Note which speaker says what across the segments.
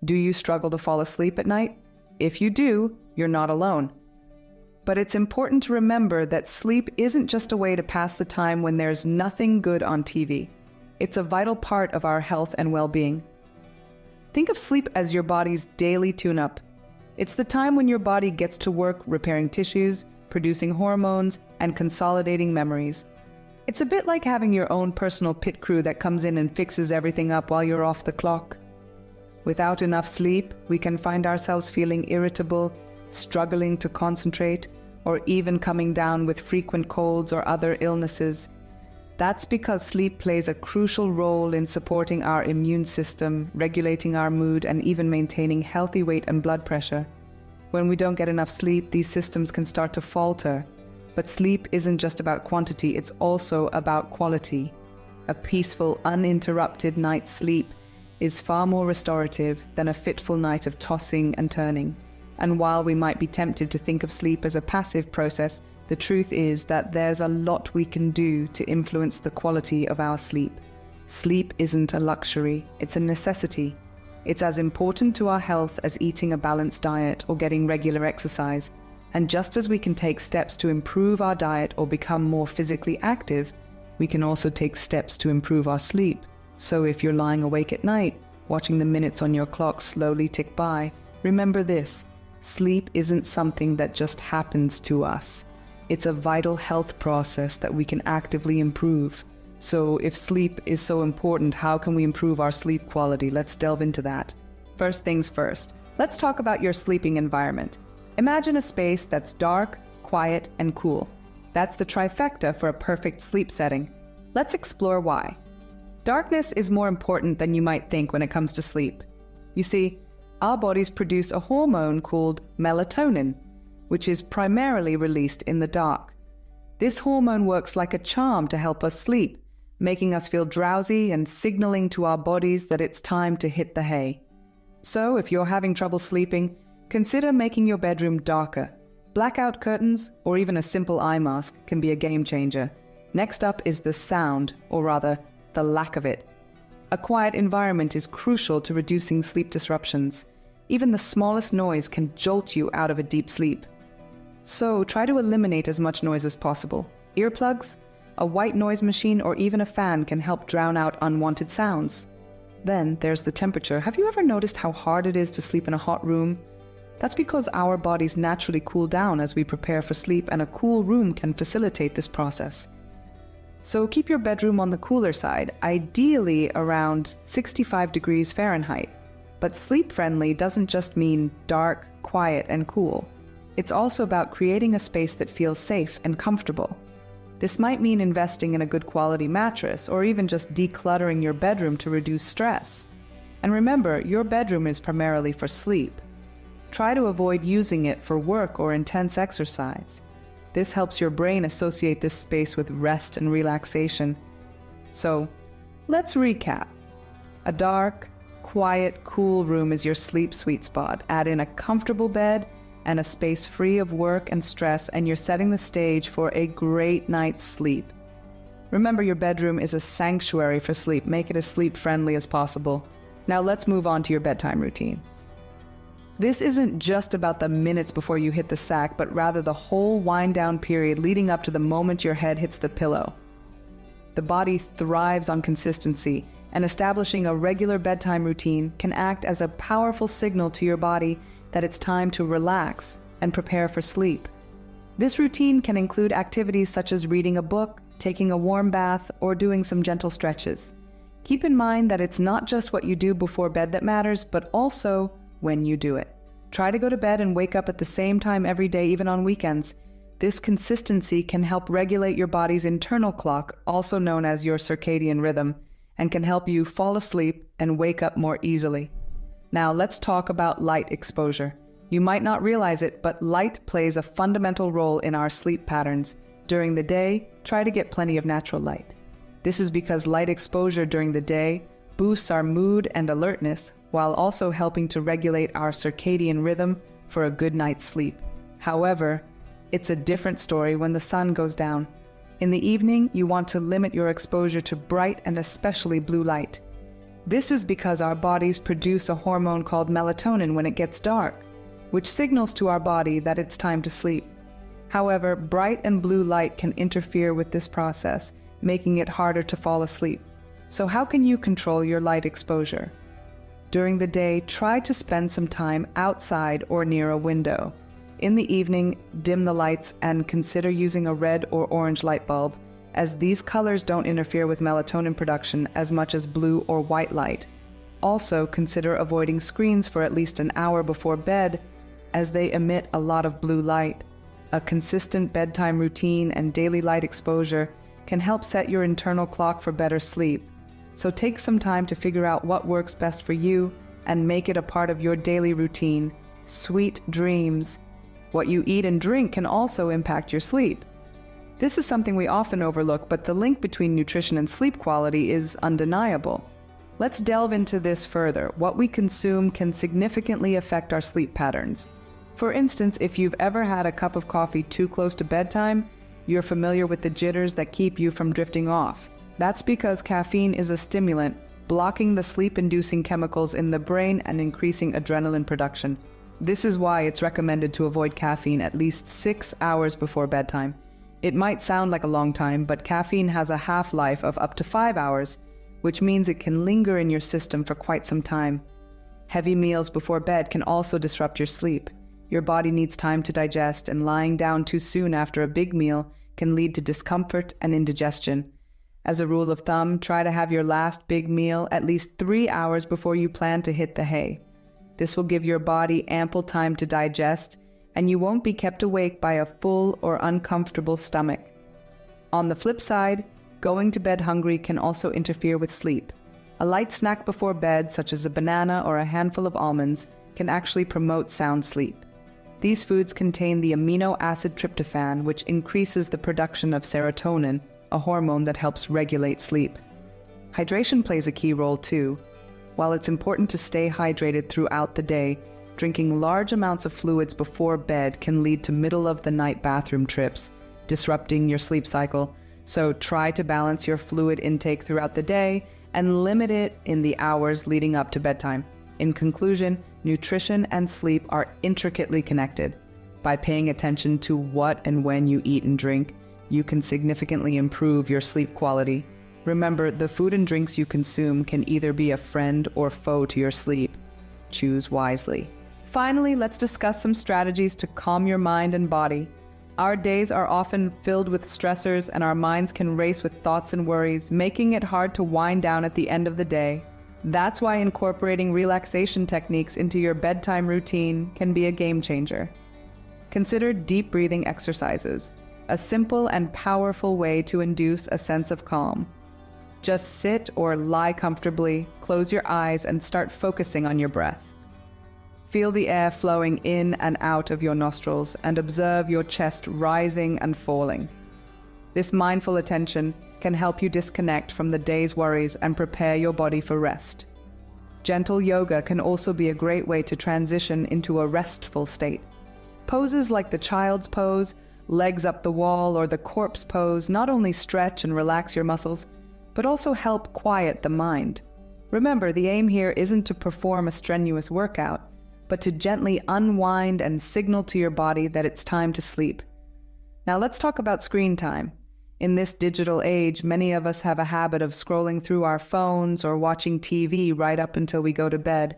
Speaker 1: Do you struggle to fall asleep at night? If you do, you're not alone. But it's important to remember that sleep isn't just a way to pass the time when there's nothing good on TV. It's a vital part of our health and well-being. Think of sleep as your body's daily tune-up. It's the time when your body gets to work repairing tissues, producing hormones, and consolidating memories. It's a bit like having your own personal pit crew that comes in and fixes everything up while you're off the clock. Without enough sleep, we can find ourselves feeling irritable, struggling to concentrate, or even coming down with frequent colds or other illnesses. That's because sleep plays a crucial role in supporting our immune system, regulating our mood, and even maintaining healthy weight and blood pressure. When we don't get enough sleep, these systems can start to falter. But sleep isn't just about quantity, it's also about quality. A peaceful, uninterrupted night's sleep is far more restorative than a fitful night of tossing and turning. And while we might be tempted to think of sleep as a passive process, the truth is that there's a lot we can do to influence the quality of our sleep. Sleep isn't a luxury, it's a necessity. It's as important to our health as eating a balanced diet or getting regular exercise. And just as we can take steps to improve our diet or become more physically active, we can also take steps to improve our sleep. So if you're lying awake at night, watching the minutes on your clock slowly tick by, remember this: sleep isn't something that just happens to us. It's a vital health process that we can actively improve. So if sleep is so important, how can we improve our sleep quality? Let's delve into that. First things first, let's talk about your sleeping environment. Imagine a space that's dark, quiet, and cool. That's the trifecta for a perfect sleep setting. Let's explore why. Darkness is more important than you might think when it comes to sleep. You see, our bodies produce a hormone called melatonin, which is primarily released in the dark. This hormone works like a charm to help us sleep, making us feel drowsy and signaling to our bodies that it's time to hit the hay. So if you're having trouble sleeping, consider making your bedroom darker. Blackout curtains or even a simple eye mask can be a game changer. Next up is the sound, or rather, the lack of it. A quiet environment is crucial to reducing sleep disruptions. Even the smallest noise can jolt you out of a deep sleep. So try to eliminate as much noise as possible. Earplugs, a white noise machine, or even a fan can help drown out unwanted sounds. Then there's the temperature. Have you ever noticed how hard it is to sleep in a hot room? That's because our bodies naturally cool down as we prepare for sleep, and a cool room can facilitate this process. So keep your bedroom on the cooler side, ideally around 65 degrees Fahrenheit. But sleep-friendly doesn't just mean dark, quiet, and cool. It's also about creating a space that feels safe and comfortable. This might mean investing in a good quality mattress, or even just decluttering your bedroom to reduce stress. And remember, your bedroom is primarily for sleep. Try to avoid using it for work or intense exercise. This helps your brain associate this space with rest and relaxation. So, let's recap. A dark, quiet, cool room is your sleep sweet spot. Add in a comfortable bed and a space free of work and stress, and you're setting the stage for a great night's sleep. Remember, your bedroom is a sanctuary for sleep. Make it as sleep-friendly as possible. Now let's move on to your bedtime routine. This isn't just about the minutes before you hit the sack, but rather the whole wind-down period leading up to the moment your head hits the pillow. The body thrives on consistency, and establishing a regular bedtime routine can act as a powerful signal to your body that it's time to relax and prepare for sleep. This routine can include activities such as reading a book, taking a warm bath, or doing some gentle stretches. Keep in mind that it's not just what you do before bed that matters, but also when you do it. Try to go to bed and wake up at the same time every day, even on weekends. This consistency can help regulate your body's internal clock, also known as your circadian rhythm, and can help you fall asleep and wake up more easily. Now let's talk about light exposure. You might not realize it, but light plays a fundamental role in our sleep patterns. During the day, try to get plenty of natural light. This is because light exposure during the day boosts our mood and alertness, while also helping to regulate our circadian rhythm for a good night's sleep. However, it's a different story when the sun goes down. In the evening, you want to limit your exposure to bright and especially blue light. This is because our bodies produce a hormone called melatonin when it gets dark, which signals to our body that it's time to sleep. However, bright and blue light can interfere with this process, making it harder to fall asleep. So how can you control your light exposure? During the day, try to spend some time outside or near a window. In the evening, dim the lights and consider using a red or orange light bulb, as these colors don't interfere with melatonin production as much as blue or white light. Also, consider avoiding screens for at least an hour before bed, as they emit a lot of blue light. A consistent bedtime routine and daily light exposure can help set your internal clock for better sleep. So take some time to figure out what works best for you and make it a part of your daily routine. Sweet dreams. What you eat and drink can also impact your sleep. This is something we often overlook, but the link between nutrition and sleep quality is undeniable. Let's delve into this further. What we consume can significantly affect our sleep patterns. For instance, if you've ever had a cup of coffee too close to bedtime, you're familiar with the jitters that keep you from drifting off. That's because caffeine is a stimulant, blocking the sleep-inducing chemicals in the brain and increasing adrenaline production. This is why it's recommended to avoid caffeine at least 6 hours before bedtime. It might sound like a long time, but caffeine has a half-life of up to 5 hours, which means it can linger in your system for quite some time. Heavy meals before bed can also disrupt your sleep. Your body needs time to digest, and lying down too soon after a big meal can lead to discomfort and indigestion. As a rule of thumb, try to have your last big meal at least 3 hours before you plan to hit the hay. This will give your body ample time to digest, and you won't be kept awake by a full or uncomfortable stomach. On the flip side, going to bed hungry can also interfere with sleep. A light snack before bed, such as a banana or a handful of almonds, can actually promote sound sleep. These foods contain the amino acid tryptophan, which increases the production of serotonin, a hormone that helps regulate sleep. Hydration plays a key role too. While it's important to stay hydrated throughout the day, drinking large amounts of fluids before bed can lead to middle-of-the-night bathroom trips, disrupting your sleep cycle. So try to balance your fluid intake throughout the day and limit it in the hours leading up to bedtime. In conclusion, nutrition and sleep are intricately connected. By paying attention to what and when you eat and drink, you can significantly improve your sleep quality. Remember, the food and drinks you consume can either be a friend or foe to your sleep. Choose wisely. Finally, let's discuss some strategies to calm your mind and body. Our days are often filled with stressors, and our minds can race with thoughts and worries, making it hard to wind down at the end of the day. That's why incorporating relaxation techniques into your bedtime routine can be a game changer. Consider deep breathing exercises, a simple and powerful way to induce a sense of calm. Just sit or lie comfortably, close your eyes, and start focusing on your breath. Feel the air flowing in and out of your nostrils, and observe your chest rising and falling. This mindful attention can help you disconnect from the day's worries and prepare your body for rest. Gentle yoga can also be a great way to transition into a restful state. Poses like the child's pose, legs up the wall, or the corpse pose not only stretch and relax your muscles, but also help quiet the mind. Remember, the aim here isn't to perform a strenuous workout, but to gently unwind and signal to your body that it's time to sleep. Now let's talk about screen time. In this digital age, many of us have a habit of scrolling through our phones or watching TV right up until we go to bed.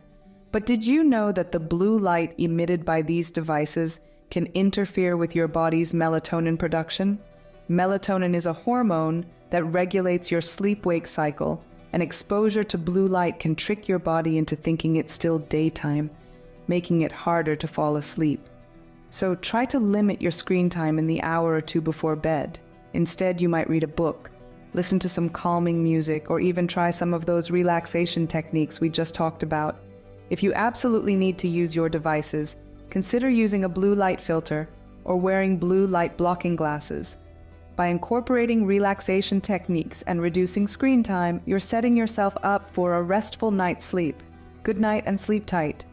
Speaker 1: But did you know that the blue light emitted by these devices can interfere with your body's melatonin production? Melatonin is a hormone that regulates your sleep-wake cycle, and exposure to blue light can trick your body into thinking it's still daytime, making it harder to fall asleep. So try to limit your screen time in the hour or two before bed. Instead, you might read a book, listen to some calming music, or even try some of those relaxation techniques we just talked about. If you absolutely need to use your devices, consider using a blue light filter or wearing blue light blocking glasses. By incorporating relaxation techniques and reducing screen time, you're setting yourself up for a restful night's sleep. Good night and sleep tight.